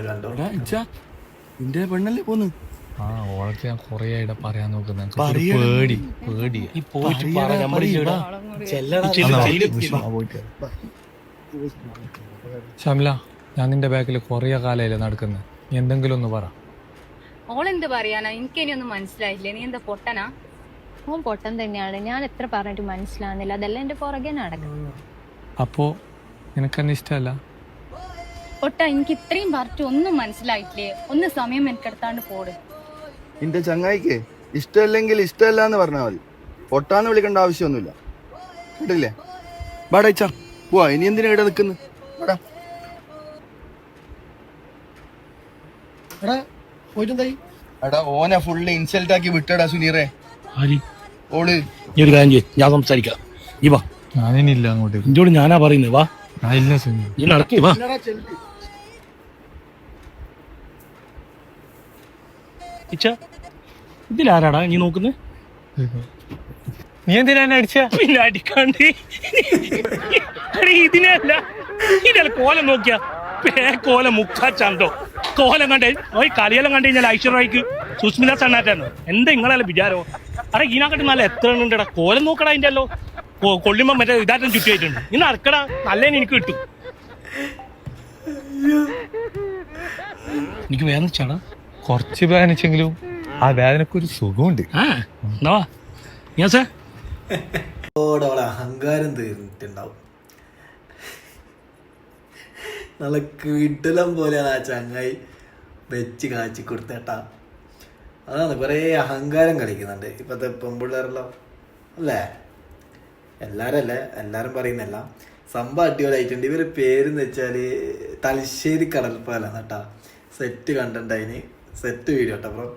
കണ്ടോ നിന്റെ പെണ്ണല്ലേ പോന്ന്? ആ ഓളത്ത് ഞാൻ കൊറേ ആയിട്ട് പറയാൻ നോക്കുന്നത് പേടി പേടി ഷംല, ഞാൻ നിന്റെ ബാക്കിൽ കൊറേ കാലയില്ലേ നടക്കുന്നത്, നീ എന്തെങ്കിലും ഒന്ന് പറ. ഓളെന്ത് പറയാനാ? എനിക്കിനിയൊന്നും മനസ്സിലായില്ലേ. നീ എന്താ പൊട്ടനാ? ഓൻ പൊട്ടൻ തന്നെയാണ്. ഞാൻ എത്ര പറഞ്ഞിട്ട് മനസ്സിലാവുന്നില്ല. അതെല്ലാം എന്റെ പുറകെ നടക്കും. അപ്പോ നിനക്കെന്നെ ഇഷ്ടമല്ല? പൊട്ട, എനിക്ക് ഇത്രയും പറഞ്ഞിട്ട് ഒന്നും മനസ്സിലായിട്ടില്ലേ? ഒന്ന് സമയം എനിക്കെടുത്താണ്ട് പോട്. നിന്റെ ചങ്ങായിക്ക് ഇഷ്ടമല്ലെങ്കിൽ ഇഷ്ടമല്ല എന്ന് പറഞ്ഞാൽ മതി, പൊട്ടാന്ന് വിളിക്കേണ്ട ആവശ്യമൊന്നുമില്ല. കേട്ടില്ലേ? ബാടച്ച പോവാ, ഇനി എന്തിനാ ഇവിടെ നിൽക്കുന്നു? എടാ ഓനെ ഫുള്ള് ഇൻസൾട്ട് ആക്കി വിട്ടടാ സുനീറെ. ഓള് നീ ഒരു കാര്യം ചെയ്യ്, ഞാൻ സംസാരിക്കാം. നീ വാ, ഞാനില്ല അങ്ങോട്ട്. ഇഞ്ചോട് ഞാനാ പറയുന്നത്. വാ, ഇല്ല സുനി, നീ നടക്കി വാ. ഇച്ച ഇതിലാരാടാ നീ നോക്കുന്നത്? നീ എന്തിനാ എന്നെ അടിച്ച? പിന്നെ അടിക്കാണ്ട് ഇതിനല്ല, ഇതല്ല കോലം നോക്കിയാ കോലം മുക്കാ ചന്തോ കോലം കണ്ടേ. കളിയെല്ലാം കണ്ടു കഴിഞ്ഞാൽ ഐശ്വര്യക്ക് സുസ്മിത സണ്ണാറ്റാണ്. എന്താ നിങ്ങളല്ല വിചാരോ? അറേ ഇതിനെക്കാട്ടി നല്ല എത്ര ഉണ്ടടാ. കോലം നോക്കടാ അതിൻ്റെ അല്ലോ. കൊള്ളുമ്പോ മറ്റേ ഇതാറ്റം ചുറ്റുമായിട്ടുണ്ട്. ഇന്ന് നടക്കടാ, നല്ലേനെ എനിക്ക് കിട്ടും. എനിക്ക് വേദനിച്ചാടാ. കുറച്ച് വേദനിച്ചെങ്കിലും ആ വേദനക്കൊരു സുഖമുണ്ട്. എന്നാ ഞാൻ സാർ ഓടോളെ അഹങ്കാരം തീർന്നിട്ടുണ്ടാവും. നല്ല കിടലം പോലെയാണ് ആ ചങ്ങായി വെച്ച് കാച്ചി കൊടുത്തേട്ടാ. അതാണ് കുറേ അഹങ്കാരം കളിക്കുന്നുണ്ട് ഇപ്പോഴത്തെ പെൺപിള്ളേരെല്ലാം അല്ലേ. എല്ലാവരും പറയുന്നല്ല. സംഭവം അടിപൊളിയായിട്ടുണ്ട്. ഇവരുടെ പേരെന്ന് വെച്ചാൽ തലശ്ശേരി കടൽപ്പാലാണ് കേട്ടാ. സെറ്റ് കണ്ടന്റ് അതിന്, സെറ്റ് വീഡിയോ കേട്ടോ ബ്രോ.